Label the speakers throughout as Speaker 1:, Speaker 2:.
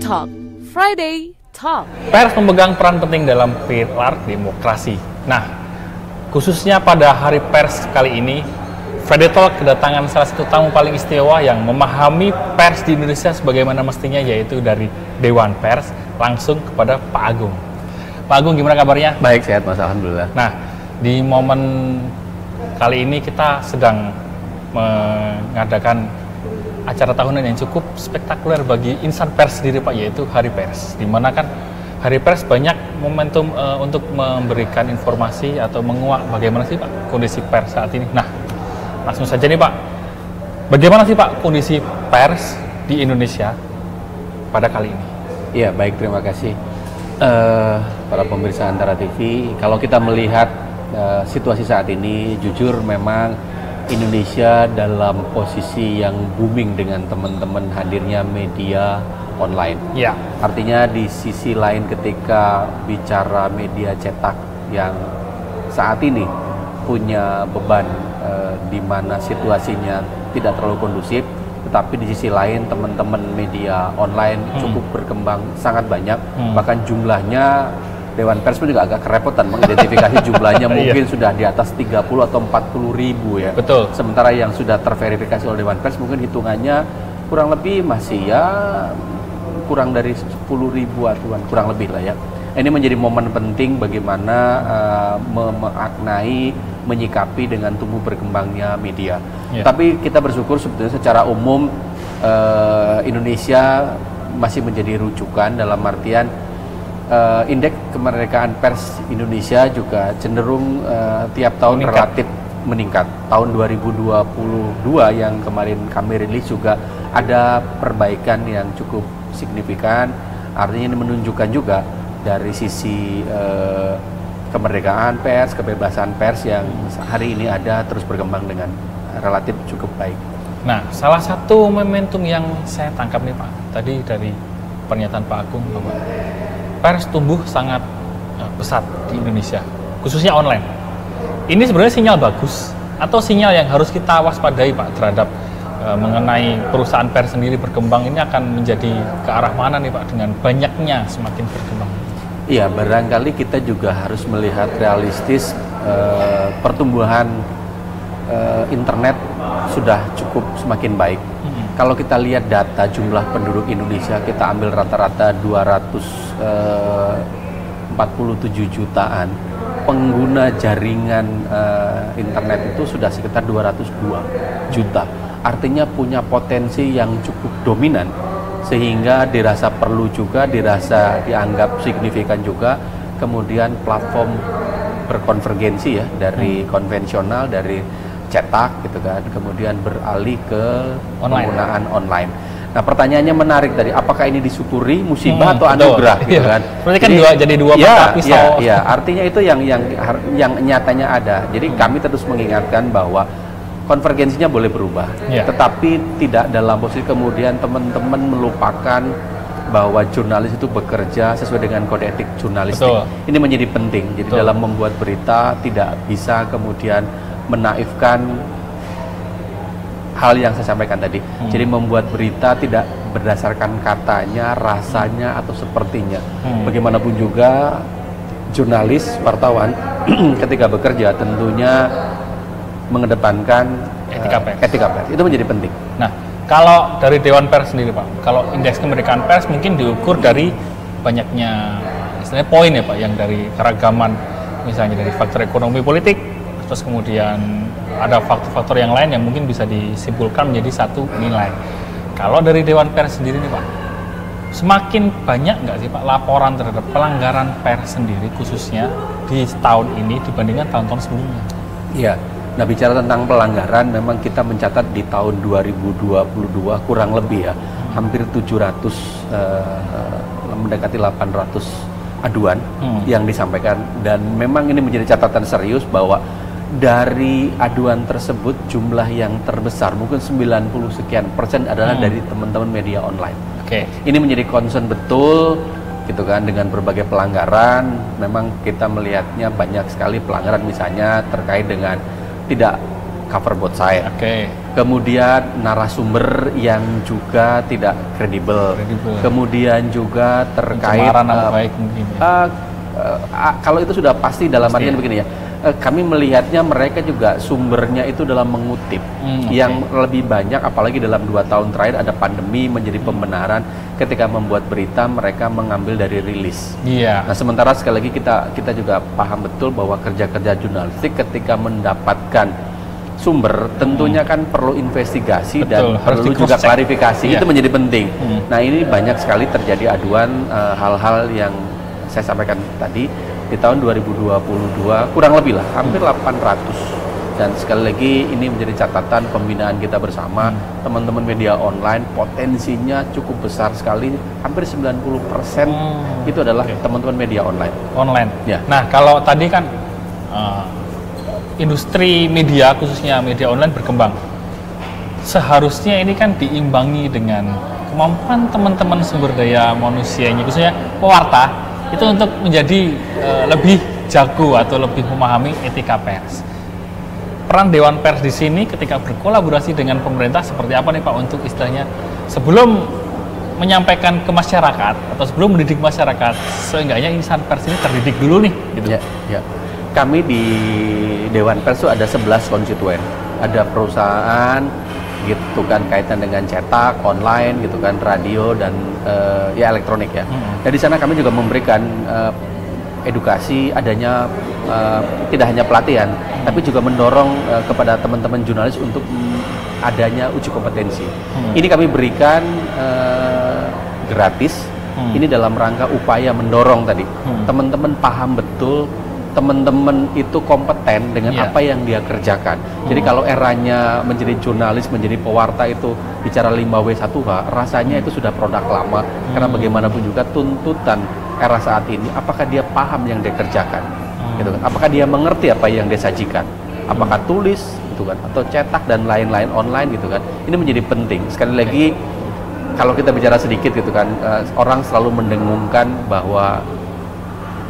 Speaker 1: Talk, Friday Talk.
Speaker 2: Pers memegang peran penting dalam pilar demokrasi. Nah, khususnya pada hari pers kali ini, Friday Talk kedatangan salah satu tamu paling istimewa yang memahami pers di Indonesia sebagaimana mestinya, yaitu dari Dewan Pers, langsung kepada Pak Agung. Pak Agung, gimana kabarnya?
Speaker 3: Baik, sehat Mas, alhamdulillah.
Speaker 2: Nah, di momen kali ini kita sedang mengadakan acara tahunan yang cukup spektakuler bagi insan pers sendiri, Pak, yaitu Hari Pers. Di mana kan Hari Pers banyak momentum untuk memberikan informasi atau menguak bagaimana sih, Pak, kondisi pers saat ini. Nah, langsung saja nih, Pak, bagaimana sih, Pak, kondisi pers di Indonesia pada kali ini?
Speaker 3: Iya, baik, terima kasih. Para pemirsa Antara TV, kalau kita melihat situasi saat ini, jujur memang Indonesia dalam posisi yang booming dengan teman-teman hadirnya media online.
Speaker 2: Ya.
Speaker 3: Artinya di sisi lain ketika bicara media cetak yang saat ini punya beban di mana situasinya tidak terlalu kondusif, tetapi di sisi lain teman-teman media online cukup berkembang sangat banyak, bahkan jumlahnya Dewan Pers pun juga agak kerepotan mengidentifikasi jumlahnya, mungkin sudah di atas 30 atau 40 ribu ya.
Speaker 2: Betul.
Speaker 3: Sementara yang sudah terverifikasi oleh Dewan Pers mungkin hitungannya kurang lebih masih ya kurang dari 10 ribu aduan, kurang lebih lah ya. Ini menjadi momen penting bagaimana memaknai, menyikapi dengan tumbuh berkembangnya media. Tapi kita bersyukur sebetulnya secara umum Indonesia masih menjadi rujukan dalam artian indeks kemerdekaan pers Indonesia juga cenderung tiap tahun relatif meningkat. Tahun 2022 yang kemarin kami rilis juga ada perbaikan yang cukup signifikan. Artinya ini menunjukkan juga dari sisi kemerdekaan pers, kebebasan pers yang hari ini ada terus berkembang dengan relatif cukup baik.
Speaker 2: Nah, salah satu momentum yang saya tangkap nih, Pak, tadi dari pernyataan Pak Agung bahwa pers tumbuh sangat pesat di Indonesia, khususnya online. Ini sebenarnya sinyal bagus atau sinyal yang harus kita waspadai, Pak, terhadap mengenai perusahaan pers sendiri berkembang ini akan menjadi ke arah mana nih, Pak, dengan banyaknya semakin berkembang?
Speaker 3: Iya, barangkali kita juga harus melihat realistis pertumbuhan internet sudah cukup semakin baik. Kalau kita lihat data jumlah penduduk Indonesia, kita ambil rata-rata 247 jutaan, pengguna jaringan internet itu sudah sekitar 202 juta. Artinya punya potensi yang cukup dominan, sehingga dirasa perlu juga, dirasa dianggap signifikan juga, kemudian platform berkonvergensi ya, dari konvensional, dari cetak gitu kan, kemudian beralih ke penggunaan online. Nah, pertanyaannya menarik tadi, apakah ini disyukuri, musibah atau anugerah gitu kan?
Speaker 2: Berarti kan jadi dua mata pisau.
Speaker 3: Ya, artinya itu yang nyatanya ada. Jadi kami terus mengingatkan bahwa konvergensinya boleh berubah, tetapi tidak dalam posisi kemudian teman-teman melupakan bahwa jurnalis itu bekerja sesuai dengan kode etik jurnalistik.
Speaker 2: Betul.
Speaker 3: Ini menjadi penting. Jadi dalam membuat berita tidak bisa kemudian menaifkan hal yang saya sampaikan tadi. Jadi membuat berita tidak berdasarkan katanya, rasanya, atau sepertinya. Bagaimanapun juga jurnalis, wartawan ketika bekerja tentunya mengedepankan etika pers. Itu menjadi penting.
Speaker 2: Nah, kalau dari Dewan Pers sendiri, Pak, kalau indeks kemerdekaan pers mungkin diukur dari banyaknya istilahnya poin ya, Pak, yang dari keragaman, misalnya dari faktor ekonomi politik, terus kemudian ada faktor-faktor yang lain yang mungkin bisa disimpulkan menjadi satu nilai. Kalau dari Dewan Pers sendiri nih, Pak, semakin banyak nggak sih, Pak, laporan terhadap pelanggaran pers sendiri khususnya di tahun ini dibandingkan tahun-tahun sebelumnya?
Speaker 3: Iya. Nah, bicara tentang pelanggaran, memang kita mencatat di tahun 2022 kurang lebih ya, hampir 700 mendekati 800 aduan yang disampaikan, dan memang ini menjadi catatan serius bahwa dari aduan tersebut jumlah yang terbesar mungkin 90 sekian persen adalah dari teman-teman media online. Ini menjadi concern betul gitu kan, dengan berbagai pelanggaran. Memang kita melihatnya banyak sekali pelanggaran, misalnya terkait dengan tidak cover both side. kemudian narasumber yang juga tidak kredibel, kemudian juga terkait
Speaker 2: baik mungkin.
Speaker 3: Kalau itu sudah pasti dalam
Speaker 2: Pasti,
Speaker 3: artian begini ya. Kami melihatnya mereka juga sumbernya itu dalam mengutip yang lebih banyak, apalagi dalam 2 tahun terakhir ada pandemi menjadi pembenaran. Ketika membuat berita mereka mengambil dari rilis. Nah sementara sekali lagi kita juga paham betul bahwa kerja-kerja jurnalistik ketika mendapatkan sumber tentunya kan perlu investigasi.
Speaker 2: Betul,
Speaker 3: dan perlu juga klarifikasi. Itu menjadi penting. Nah ini banyak sekali terjadi aduan hal-hal yang saya sampaikan tadi. Di tahun 2022 kurang lebih lah hampir 800, dan sekali lagi ini menjadi catatan pembinaan kita bersama teman-teman media online. Potensinya cukup besar sekali, hampir 90% itu adalah teman-teman media online. Ya.
Speaker 2: Nah kalau tadi kan industri media khususnya media online berkembang, seharusnya ini kan diimbangi dengan kemampuan teman-teman sumber daya manusianya khususnya pewarta itu untuk menjadi lebih jago atau lebih memahami etika pers. Peran Dewan Pers di sini ketika berkolaborasi dengan pemerintah seperti apa nih Pak, untuk istilahnya sebelum menyampaikan ke masyarakat atau sebelum mendidik masyarakat, seenggaknya insan pers ini terdidik dulu nih gitu.
Speaker 3: Ya. Kami di Dewan Pers itu ada 11 konstituen. Ada perusahaan gitu kan, kaitan dengan cetak, online gitu kan, radio dan ya elektronik ya. Dan di sana kami juga memberikan edukasi, adanya tidak hanya pelatihan, tapi juga mendorong kepada teman-teman jurnalis untuk adanya uji kompetensi. Ini kami berikan gratis. Ini dalam rangka upaya mendorong tadi teman-teman paham betul, teman-teman itu kompeten dengan apa yang dia kerjakan. Jadi kalau eranya menjadi jurnalis, menjadi pewarta itu bicara 5W1H, rasanya itu sudah produk lama. Karena bagaimanapun juga tuntutan era saat ini, apakah dia paham yang dia kerjakan, gitu kan? Apakah dia mengerti apa yang dia sajikan? Apakah tulis, gitu kan? Atau cetak dan lain-lain online, gitu kan? Ini menjadi penting. Sekali lagi, kalau kita bicara sedikit, gitu kan, orang selalu mendengungkan bahwa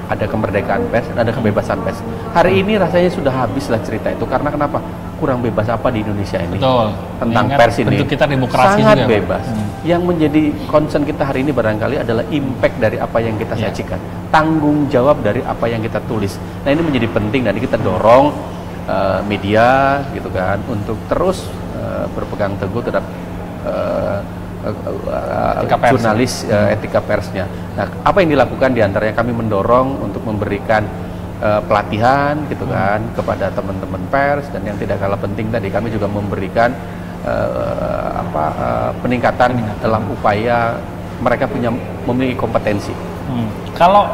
Speaker 3: ada kemerdekaan pers, ada kebebasan pers. Hari ini rasanya sudah habislah cerita itu. Karena kenapa? Kurang bebas apa di Indonesia ini?
Speaker 2: Betul.
Speaker 3: Tentang pers ini.
Speaker 2: Bentuk kita demokrasi
Speaker 3: sangat
Speaker 2: juga,
Speaker 3: bebas. Yang menjadi concern kita hari ini barangkali adalah impact dari apa yang kita sajikan. Tanggung jawab dari apa yang kita tulis. Nah ini menjadi penting, dan kita dorong media gitu kan untuk terus berpegang teguh terhadap jurnalis, etika persnya. Nah, apa yang dilakukan diantaranya kami mendorong untuk memberikan pelatihan gitu kan kepada teman-teman pers, dan yang tidak kalah penting tadi kami juga memberikan peningkatan dalam upaya mereka memiliki kompetensi.
Speaker 2: Kalau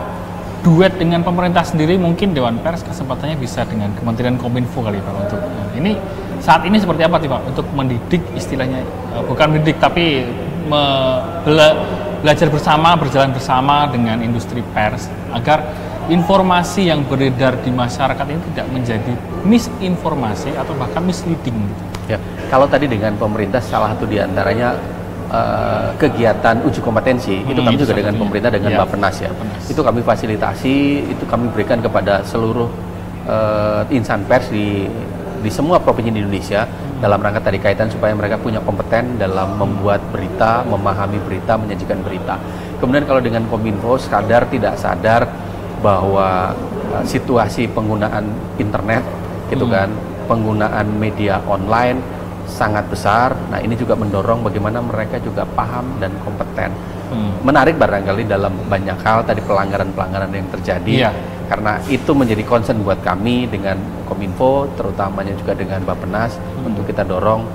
Speaker 2: duet dengan pemerintah sendiri, mungkin Dewan Pers kesempatannya bisa dengan Kementerian Kominfo kali Pak, untuk ini saat ini seperti apa sih Pak untuk mendidik, istilahnya bukan mendidik tapi belajar bersama, berjalan bersama dengan industri pers agar informasi yang beredar di masyarakat ini tidak menjadi misinformasi atau bahkan misleading gitu.
Speaker 3: Ya, kalau tadi dengan pemerintah salah satu diantaranya kegiatan uji kompetensi itu kami juga dengan pemerintah, dengan Bappenas ya. Itu kami fasilitasi, itu kami berikan kepada seluruh insan pers di semua provinsi di Indonesia dalam rangka tadi kaitan supaya mereka punya kompeten dalam membuat berita, memahami berita, menyajikan berita. Kemudian kalau dengan Kominfo, sadar tidak sadar bahwa situasi penggunaan internet gitu kan, penggunaan media online sangat besar. Nah ini juga mendorong bagaimana mereka juga paham dan kompeten. Menarik barangkali dalam banyak hal tadi pelanggaran-pelanggaran yang terjadi, karena itu menjadi concern buat kami dengan Kominfo, terutamanya juga dengan Bappenas untuk kita dorong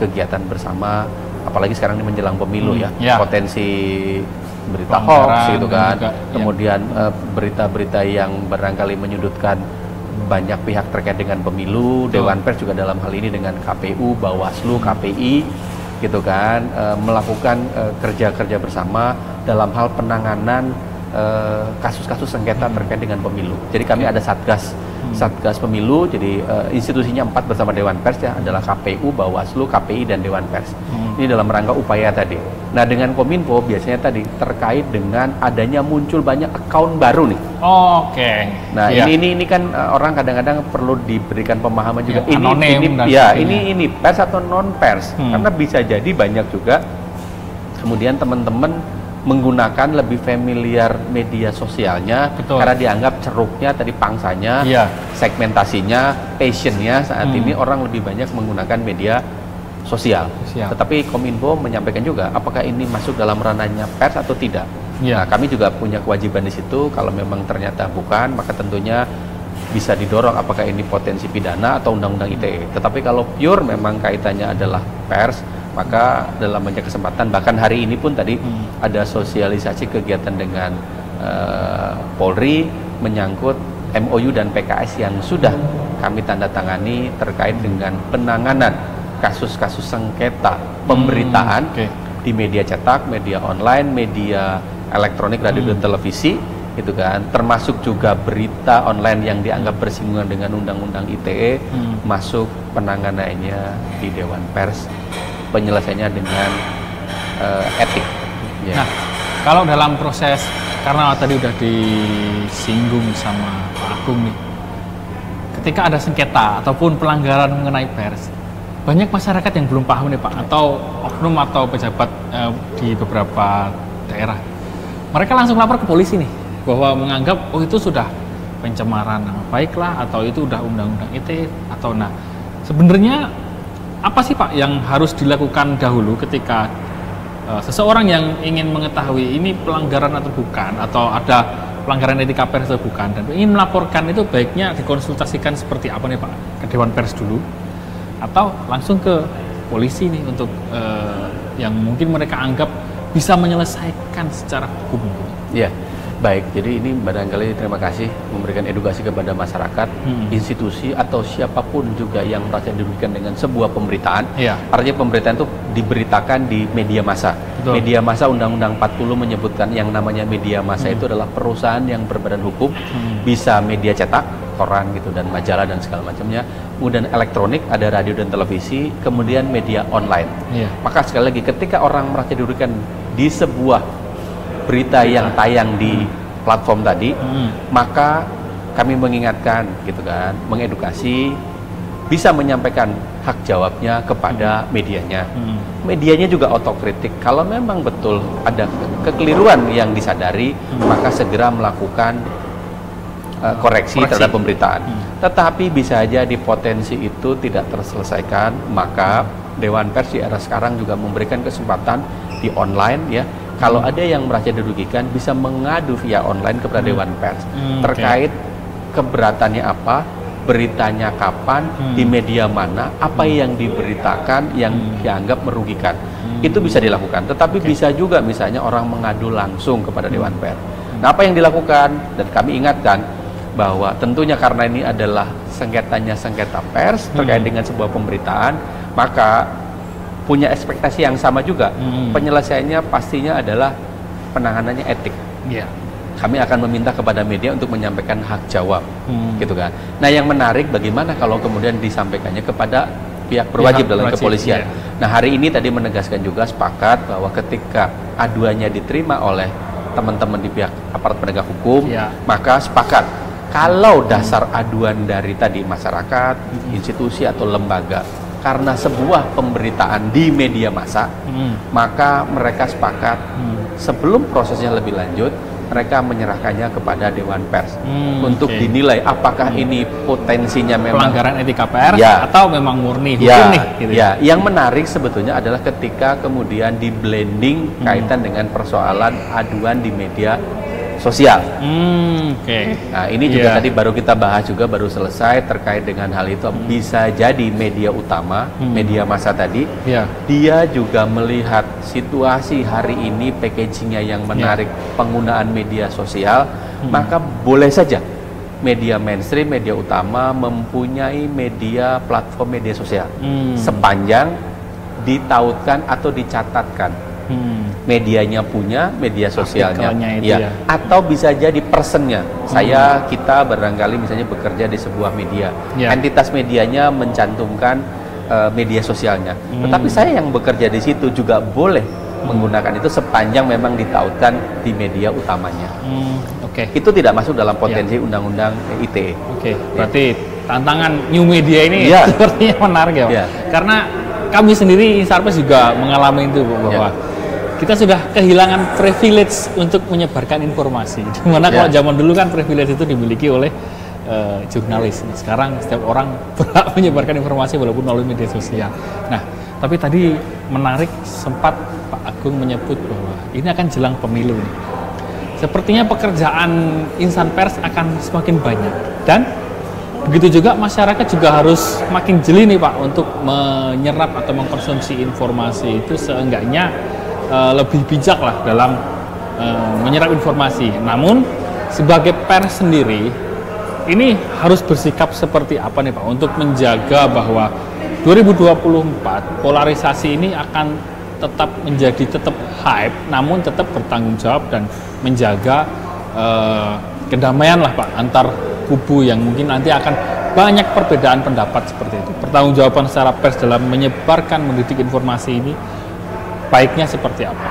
Speaker 3: kegiatan bersama, apalagi sekarang ini menjelang pemilu potensi berita hoax gitu kan, kemudian berita-berita yang barangkali menyudutkan banyak pihak terkait dengan pemilu. Dewan Pers juga dalam hal ini dengan KPU, Bawaslu, KPI gitu kan, melakukan kerja-kerja bersama dalam hal penanganan kasus-kasus sengketa terkait dengan pemilu. Jadi kami ada satgas Satgas Pemilu, jadi institusinya 4 bersama Dewan Pers ya, adalah KPU, Bawaslu, KPI, dan Dewan Pers. Ini dalam rangka upaya tadi. Nah, dengan Kominfo biasanya tadi terkait dengan adanya muncul banyak akun baru nih.
Speaker 2: Oke.
Speaker 3: Nah, ini kan orang kadang-kadang perlu diberikan pemahaman juga.
Speaker 2: Ya, anonim
Speaker 3: ini pers atau non pers. Karena bisa jadi banyak juga kemudian teman-teman menggunakan lebih familiar media sosialnya.
Speaker 2: Betul.
Speaker 3: Karena dianggap ceruknya tadi, pangsanya, segmentasinya, passionnya saat ini orang lebih banyak menggunakan media sosial. Tetapi Kominfo menyampaikan juga apakah ini masuk dalam ranahnya pers atau tidak. Nah, kami juga punya kewajiban di situ. Kalau memang ternyata bukan, maka tentunya bisa didorong apakah ini potensi pidana atau undang-undang ITE. Tetapi kalau pure memang kaitannya adalah pers, maka dalam banyak kesempatan, bahkan hari ini pun tadi ada sosialisasi kegiatan dengan Polri menyangkut MOU dan PKS yang sudah kami tanda tangani terkait dengan penanganan kasus-kasus sengketa pemberitaan di media cetak, media online, media elektronik, radio dan televisi, gitu kan, termasuk juga berita online yang dianggap bersinggungan dengan undang-undang ITE, masuk penanganannya di Dewan Pers, penyelesaiannya dengan etik.
Speaker 2: Nah, kalau dalam proses, karena tadi udah disinggung sama Pak Agung nih, ketika ada sengketa ataupun pelanggaran mengenai pers, banyak masyarakat yang belum paham nih Pak, atau oknum atau pejabat di beberapa daerah, mereka langsung lapor ke polisi nih, bahwa menganggap itu sudah pencemaran nama baik lah, atau itu udah undang-undang ITE, atau sebenarnya apa sih Pak yang harus dilakukan dahulu ketika seseorang yang ingin mengetahui ini pelanggaran atau bukan, atau ada pelanggaran etika pers atau bukan, dan ingin melaporkan, itu baiknya dikonsultasikan seperti apa nih Pak? Ke Dewan Pers dulu, atau langsung ke polisi nih untuk yang mungkin mereka anggap bisa menyelesaikan secara hukum?
Speaker 3: Ya, baik. Jadi ini barangkali terima kasih memberikan edukasi kepada masyarakat, institusi atau siapapun juga yang merasa dirugikan dengan sebuah pemberitaan. Artinya pemberitaan itu diberitakan di media massa. Media massa Undang-Undang 40 menyebutkan yang namanya media massa itu adalah perusahaan yang berbadan hukum, bisa media cetak, koran gitu, dan majalah dan segala macamnya, kemudian elektronik, ada radio dan televisi, kemudian media online. Maka sekali lagi, ketika orang merasa dirugikan di sebuah berita yang tayang di platform tadi, maka kami mengingatkan gitu kan, mengedukasi, bisa menyampaikan hak jawabnya kepada medianya. Medianya juga otokritik. Kalau memang betul ada kekeliruan yang disadari, maka segera melakukan koreksi terhadap pemberitaan. Tetapi bisa aja di potensi itu tidak terselesaikan, maka Dewan Pers di era sekarang juga memberikan kesempatan di online ya. Kalau ada yang merasa dirugikan, bisa mengadu via online kepada Dewan Pers terkait keberatannya apa, beritanya kapan, di media mana, apa yang diberitakan yang dianggap merugikan. Itu bisa dilakukan. Tetapi bisa juga misalnya orang mengadu langsung kepada Dewan Pers. Nah, apa yang dilakukan? Dan kami ingatkan bahwa tentunya karena ini adalah sengketanya sengketa pers terkait dengan sebuah pemberitaan, maka punya ekspektasi yang sama juga. Penyelesaiannya pastinya adalah penanganannya etik. Kami akan meminta kepada media untuk menyampaikan hak jawab, gitu kan. Nah, yang menarik bagaimana kalau kemudian disampaikannya kepada pihak berwajib dalam kepolisian. Nah, hari ini tadi menegaskan juga sepakat bahwa ketika aduannya diterima oleh teman-teman di pihak aparat penegak hukum, maka sepakat kalau dasar aduan dari tadi masyarakat, institusi atau lembaga karena sebuah pemberitaan di media massa, maka mereka sepakat sebelum prosesnya lebih lanjut, mereka menyerahkannya kepada Dewan Pers untuk dinilai apakah ini potensinya memang
Speaker 2: pelanggaran etika pers atau memang murni hukum nih. Gitu.
Speaker 3: Yang menarik sebetulnya adalah ketika kemudian di blending kaitan dengan persoalan aduan di media sosial. Nah, ini juga tadi baru kita bahas juga, baru selesai terkait dengan hal itu. Bisa jadi media utama, media massa tadi, dia juga melihat situasi hari ini, packagingnya yang menarik, penggunaan media sosial, maka boleh saja media mainstream, media utama mempunyai media platform media sosial, sepanjang ditautkan atau dicatatkan medianya punya, media sosialnya,
Speaker 2: Artikelnya itu
Speaker 3: ya.
Speaker 2: ya.
Speaker 3: Atau bisa jadi personnya. Kita barangkali misalnya bekerja di sebuah media,
Speaker 2: Ya.
Speaker 3: entitas medianya mencantumkan media sosialnya. Tetapi saya yang bekerja di situ juga boleh menggunakan itu sepanjang memang ditautkan di media utamanya.
Speaker 2: Oke.
Speaker 3: Itu tidak masuk dalam potensi undang-undang ITE.
Speaker 2: Oke, berarti tantangan new media ini
Speaker 3: Ya.
Speaker 2: sepertinya menarik ya, Pak.
Speaker 3: Ya.
Speaker 2: Karena kami sendiri Insarpes juga mengalami itu, Bu, bahwa kita sudah kehilangan privilege untuk menyebarkan informasi. Dimana kalau zaman dulu kan privilege itu dimiliki oleh jurnalis. Sekarang setiap orang berhak menyebarkan informasi walaupun melalui media sosial. Nah, tapi tadi menarik sempat Pak Agung menyebut bahwa ini akan jelang pemilu nih. Sepertinya pekerjaan insan pers akan semakin banyak dan begitu juga masyarakat juga harus makin jeli nih Pak untuk menyerap atau mengkonsumsi informasi itu seenggaknya lebih bijak lah dalam menyerap informasi. Namun sebagai pers sendiri ini harus bersikap seperti apa nih Pak untuk menjaga bahwa 2024 polarisasi ini akan tetap hype, namun tetap bertanggung jawab dan menjaga kedamaian lah Pak antar kubu yang mungkin nanti akan banyak perbedaan pendapat seperti itu. Pertanggungjawaban secara pers dalam menyebarkan, mendidik informasi ini baiknya seperti apa?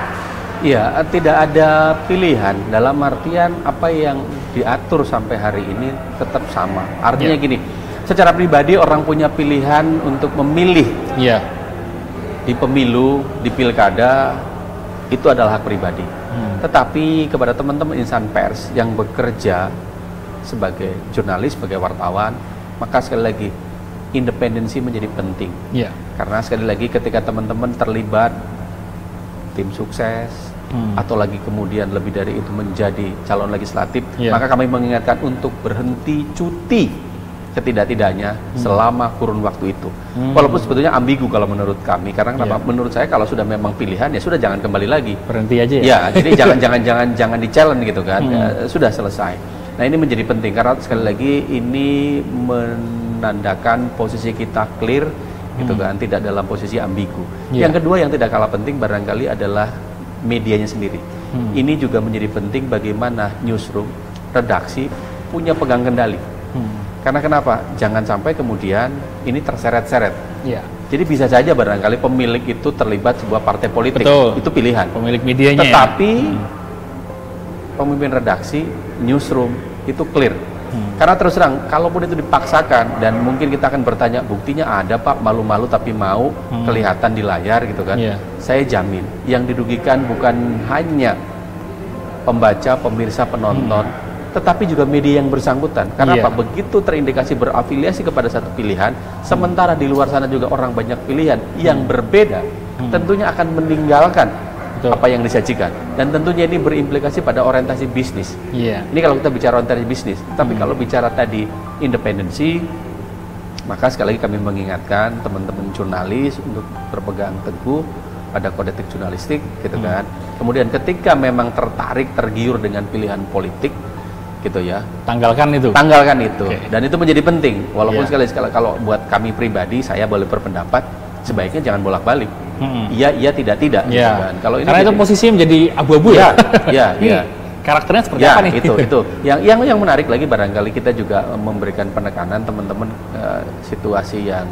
Speaker 3: Iya, tidak ada pilihan dalam artian apa yang diatur sampai hari ini tetap sama. Artinya gini, secara pribadi orang punya pilihan untuk memilih di pemilu, di pilkada, itu adalah hak pribadi. Tetapi kepada teman-teman insan pers yang bekerja sebagai jurnalis, sebagai wartawan, maka sekali lagi independensi menjadi penting. Karena sekali lagi ketika teman-teman terlibat tim sukses atau lagi kemudian lebih dari itu menjadi calon legislatif, maka kami mengingatkan untuk berhenti cuti setidak-tidaknya selama kurun waktu itu. Walaupun sebetulnya ambigu kalau menurut kami, karena kenapa? Menurut saya kalau sudah memang pilihan ya sudah jangan kembali lagi.
Speaker 2: Berhenti aja ya.
Speaker 3: Ya, jadi jangan di-challenge gitu kan. Sudah selesai. Nah, ini menjadi penting karena sekali lagi ini menandakan posisi kita clear gitu kan, tidak dalam posisi ambigu. Yang kedua yang tidak kalah penting barangkali adalah medianya sendiri. Ini juga menjadi penting bagaimana newsroom, redaksi punya pegang kendali. Karena kenapa? Jangan sampai kemudian ini terseret-seret. Jadi bisa saja barangkali pemilik itu terlibat sebuah partai politik.
Speaker 2: Betul.
Speaker 3: Itu pilihan.
Speaker 2: Pemilik medianya.
Speaker 3: Tetapi pemimpin redaksi, newsroom itu clear. Karena terus terang, kalaupun itu dipaksakan dan mungkin kita akan bertanya buktinya ada Pak, malu-malu tapi mau kelihatan di layar gitu kan. Saya jamin yang dirugikan bukan hanya pembaca, pemirsa, penonton, tetapi juga media yang bersangkutan. Karena apa? Begitu terindikasi berafiliasi kepada satu pilihan, sementara di luar sana juga orang banyak pilihan yang berbeda, tentunya akan meninggalkan apa yang disajikan. Dan tentunya ini berimplikasi pada orientasi bisnis. Ini kalau kita bicara orientasi bisnis. Tapi kalau bicara tadi independensi, maka sekali lagi kami mengingatkan teman-teman jurnalis untuk berpegang teguh pada kode etik jurnalistik, gitu kan. Kemudian ketika memang tergiur dengan pilihan politik, gitu ya, tanggalkan itu. Dan itu menjadi penting. Walaupun sekali kalau buat kami pribadi, saya boleh berpendapat sebaiknya jangan bolak-balik. Iya, tidak, gitu kan. Kalau ini
Speaker 2: karena itu posisinya menjadi abu-abu ya. Karakternya seperti apa nih?
Speaker 3: Itu. Yang menarik lagi barangkali kita juga memberikan penekanan teman-teman situasi yang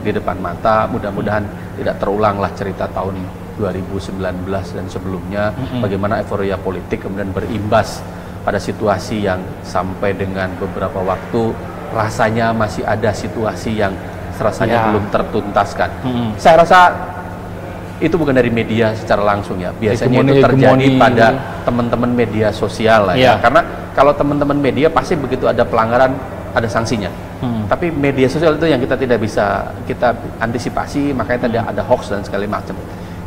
Speaker 3: di depan mata, mudah-mudahan tidak terulanglah cerita tahun 2019 dan sebelumnya, bagaimana euforia politik kemudian berimbas pada situasi yang sampai dengan beberapa waktu rasanya masih ada situasi yang rasanya belum tertuntaskan. Saya rasa itu bukan dari media secara langsung ya, biasanya itu terjadi pada teman-teman media sosial lah ya. Karena kalau teman-teman media pasti begitu ada pelanggaran ada sanksinya. Tapi media sosial itu yang kita tidak bisa kita antisipasi, makanya tadi ada hoax dan segala macam.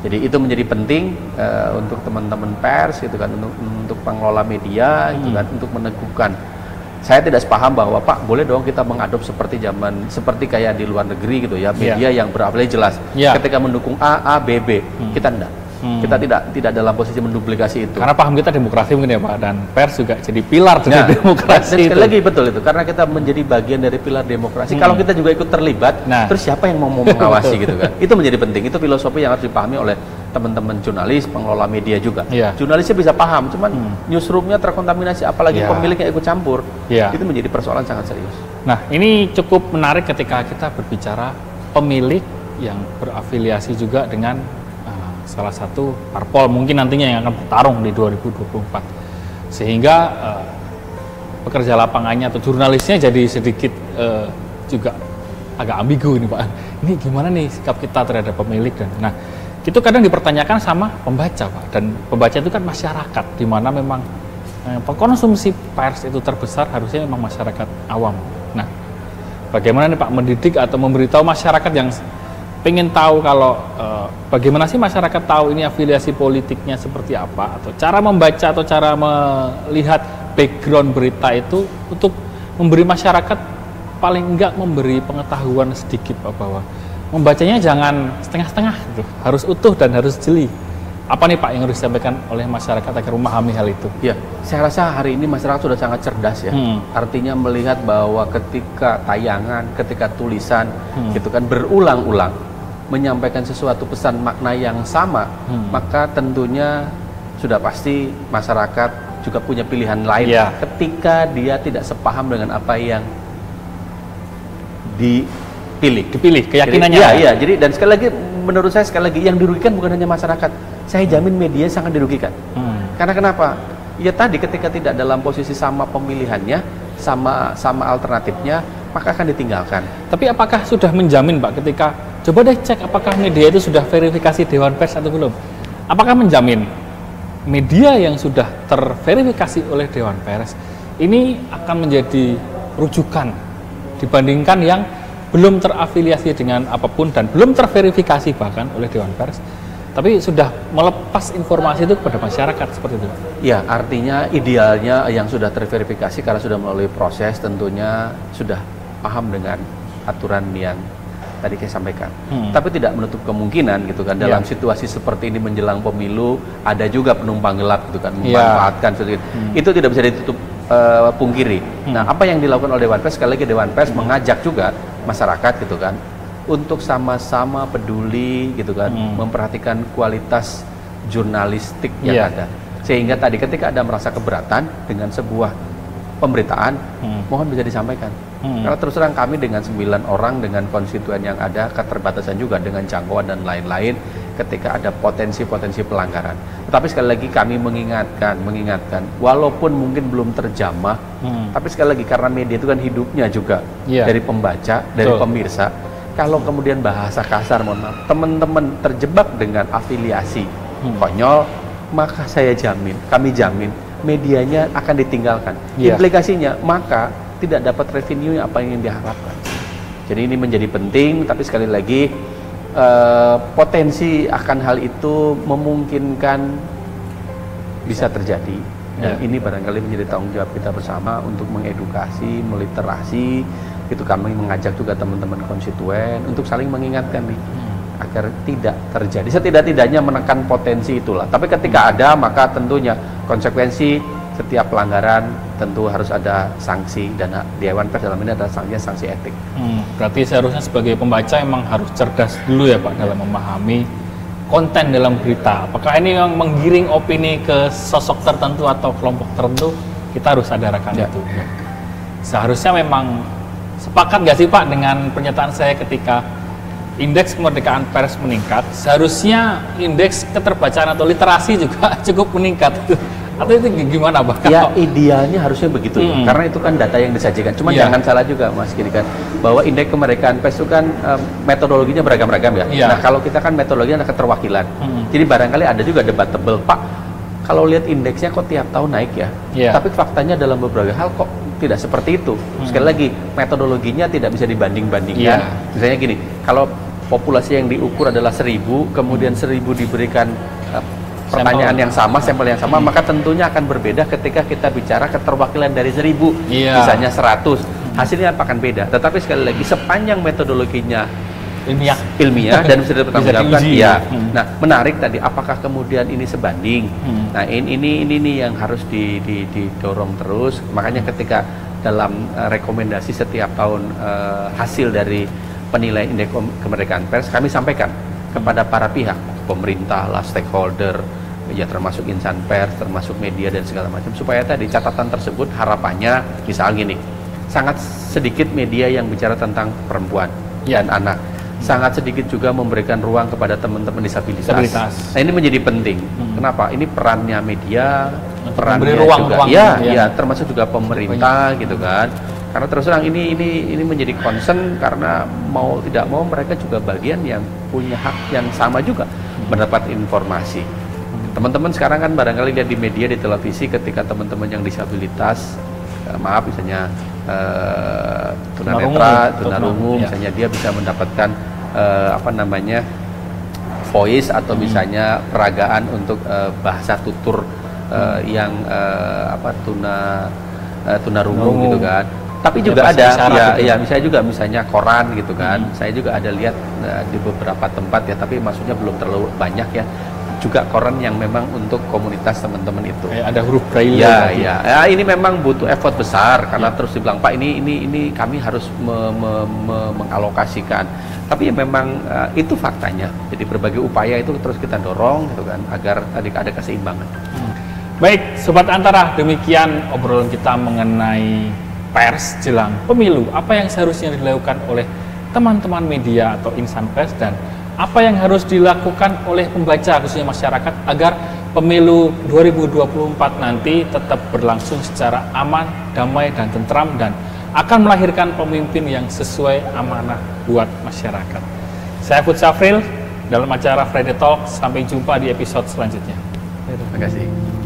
Speaker 3: Jadi itu menjadi penting untuk teman-teman pers gitu kan, untuk pengelola media gitu kan, untuk meneguhkan. Saya tidak sepaham bahwa Pak boleh dong kita mengadop seperti kayak di luar negeri gitu ya, media yang berafiliasi jelas. Ketika mendukung A, B, B, kita enggak. Kita tidak dalam posisi menduplikasi itu.
Speaker 2: Karena paham kita demokrasi mungkin ya Pak, dan pers juga jadi pilar dari demokrasi.
Speaker 3: Dan sekali lagi betul itu, karena kita menjadi bagian dari pilar demokrasi. Kalau kita juga ikut terlibat, terus siapa yang mau mengawasi gitu kan? Itu menjadi penting. Itu filosofi yang harus dipahami oleh teman-teman jurnalis, pengelola media juga.
Speaker 2: Iya.
Speaker 3: Jurnalisnya bisa paham, cuman newsroomnya terkontaminasi, apalagi
Speaker 2: Iya.
Speaker 3: pemiliknya ikut campur,
Speaker 2: Iya.
Speaker 3: itu menjadi persoalan sangat serius.
Speaker 2: Nah, ini cukup menarik ketika kita berbicara pemilik yang berafiliasi juga dengan salah satu parpol mungkin nantinya yang akan bertarung di 2024. Sehingga pekerja lapangannya atau jurnalisnya jadi sedikit juga agak ambigu ini Pak. Ini gimana nih sikap kita terhadap pemilik dan itu kadang dipertanyakan sama pembaca Pak, dan pembaca itu kan masyarakat di mana memang konsumsi pers itu terbesar harusnya memang masyarakat awam. Nah, bagaimana nih Pak mendidik atau memberitahu masyarakat yang pengen tahu kalau bagaimana sih masyarakat tahu ini afiliasi politiknya seperti apa, atau cara membaca atau cara melihat background berita itu untuk memberi masyarakat paling enggak memberi pengetahuan sedikit Pak, bahwa membacanya jangan setengah-setengah gitu, harus utuh dan harus jeli. Apa nih Pak yang harus disampaikan oleh masyarakat agar memahami hal itu?
Speaker 3: Ya, saya rasa hari ini masyarakat sudah sangat cerdas ya. Artinya melihat bahwa ketika tayangan, ketika tulisan gitu kan berulang-ulang menyampaikan sesuatu pesan makna yang sama, maka tentunya sudah pasti masyarakat juga punya pilihan lain ketika dia tidak sepaham dengan apa yang dipilih
Speaker 2: keyakinannya.
Speaker 3: Iya, jadi dan sekali lagi menurut saya yang dirugikan bukan hanya masyarakat. Saya jamin media sangat dirugikan. Karena kenapa? Ya tadi ketika tidak dalam posisi sama pemilihannya, sama alternatifnya, maka akan ditinggalkan.
Speaker 2: Tapi apakah sudah menjamin Pak ketika coba deh cek apakah media itu sudah verifikasi Dewan Pers atau belum? Apakah menjamin media yang sudah terverifikasi oleh Dewan Pers ini akan menjadi rujukan dibandingkan yang belum terafiliasi dengan apapun dan belum terverifikasi bahkan oleh Dewan Pers, tapi sudah melepas informasi itu kepada masyarakat seperti itu?
Speaker 3: Ya, artinya idealnya yang sudah terverifikasi karena sudah melalui proses tentunya sudah paham dengan aturan yang tadi saya sampaikan. Tapi tidak menutup kemungkinan gitu kan dalam situasi seperti ini menjelang pemilu ada juga penumpang gelap gitu kan memanfaatkan seperti itu. Itu tidak bisa ditutup pungkiri. Nah, apa yang dilakukan oleh Dewan Pers, sekali lagi Dewan Pers mengajak juga masyarakat gitu kan untuk sama-sama peduli gitu kan memperhatikan kualitas jurnalistik yang ada. Sehingga tadi ketika ada merasa keberatan dengan sebuah pemberitaan, mohon bisa disampaikan. Karena terus terang kami dengan 9 orang dengan konstituen yang ada, keterbatasan juga dengan jangkauan dan lain-lain ketika ada potensi-potensi pelanggaran. Tetapi sekali lagi kami mengingatkan, walaupun mungkin belum terjamah, tapi sekali lagi karena media itu kan hidupnya juga dari pembaca, dari pemirsa. Kalau kemudian bahasa kasar, mohon maaf, teman-teman terjebak dengan afiliasi konyol, maka kami jamin medianya akan ditinggalkan. Implikasinya maka tidak dapat revenue apa yang diharapkan. Jadi ini menjadi penting, tapi sekali lagi potensi akan hal itu memungkinkan bisa terjadi. Dan ini barangkali menjadi tanggung jawab kita bersama untuk mengedukasi, meliterasi. Itu kami mengajak juga teman-teman konstituen untuk saling mengingatkan nih agar tidak terjadi. Setidak-tidaknya menekan potensi itulah. Tapi ketika ada, maka tentunya konsekuensi setiap pelanggaran tentu harus ada sanksi, dan Dewan Pers dalam ini ada sanksi etik.
Speaker 2: Berarti seharusnya sebagai pembaca emang harus cerdas dulu ya Pak dalam memahami konten dalam berita. Apakah ini yang menggiring opini ke sosok tertentu atau kelompok tertentu, kita harus sadarkan itu. Seharusnya memang sepakat nggak sih Pak dengan pernyataan saya ketika indeks kemerdekaan pers meningkat, seharusnya indeks keterbacaan atau literasi juga cukup meningkat. Atau itu gimana Pak?
Speaker 3: Ya idealnya harusnya begitu ya, karena itu kan data yang disajikan. Cuma jangan salah juga Mas Kiri kan, bahwa indeks kemerdekaan pers itu kan metodologinya beragam-ragam ya. Nah kalau kita kan metodologinya ada keterwakilan. Jadi barangkali ada juga debatable, Pak, kalau lihat indeksnya kok tiap tahun naik ya. Tapi faktanya dalam beberapa hal kok tidak seperti itu. Sekali lagi metodologinya tidak bisa dibanding-bandingkan. Misalnya gini, kalau populasi yang diukur adalah 1000, kemudian 1000 diberikan pertanyaan yang sama, sampel yang sama, maka tentunya akan berbeda ketika kita bicara keterwakilan dari 1000, misalnya 100, hasilnya akan beda. Tetapi sekali lagi sepanjang metodologinya ilmiah dan bisa dipertanggungjawabkan, Nah, menarik tadi, apakah kemudian ini sebanding? Nah, ini yang harus didorong terus. Makanya ketika dalam rekomendasi setiap tahun hasil dari penilaian indeks kemerdekaan pers, kami sampaikan kepada para pihak pemerintah lah, stakeholder, ya termasuk insan pers, termasuk media dan segala macam, supaya tadi catatan tersebut harapannya misalnya gini, sangat sedikit media yang bicara tentang perempuan dan anak, sangat sedikit juga memberikan ruang kepada teman-teman disabilitas. Nah ini menjadi penting. Kenapa? Ini perannya media, perannya juga, ya termasuk juga pemerintah gitu kan. Karena terus terang ini menjadi concern karena mau tidak mau mereka juga bagian yang punya hak yang sama juga mendapat informasi. Teman-teman sekarang kan barangkali lihat di media, di televisi, ketika teman-teman yang disabilitas, maaf misalnya tunanetra, tunarungu, misalnya dia bisa mendapatkan voice atau misalnya peragaan untuk bahasa tutur yang tunarungu gitu kan. Tapi juga ada misalnya koran gitu kan. Saya juga ada lihat di beberapa tempat ya, tapi maksudnya belum terlalu banyak ya. Juga koran yang memang untuk komunitas teman-teman itu.
Speaker 2: Ada huruf braille.
Speaker 3: Ya, ini memang butuh effort besar karena terus dibilang Pak ini kami harus mengalokasikan. Tapi ya memang itu faktanya. Jadi berbagai upaya itu terus kita dorong gitu kan agar tadi ada keseimbangan.
Speaker 2: Baik, Sobat Antara, demikian obrolan kita mengenai pers jelang pemilu. Apa yang seharusnya dilakukan oleh teman-teman media atau insan pers, dan apa yang harus dilakukan oleh pembaca khususnya masyarakat agar pemilu 2024 nanti tetap berlangsung secara aman, damai, dan tentram, dan akan melahirkan pemimpin yang sesuai amanah buat masyarakat. Saya Fuad Syafril dalam acara Friday Talk. Sampai jumpa di episode selanjutnya.
Speaker 3: Terima kasih.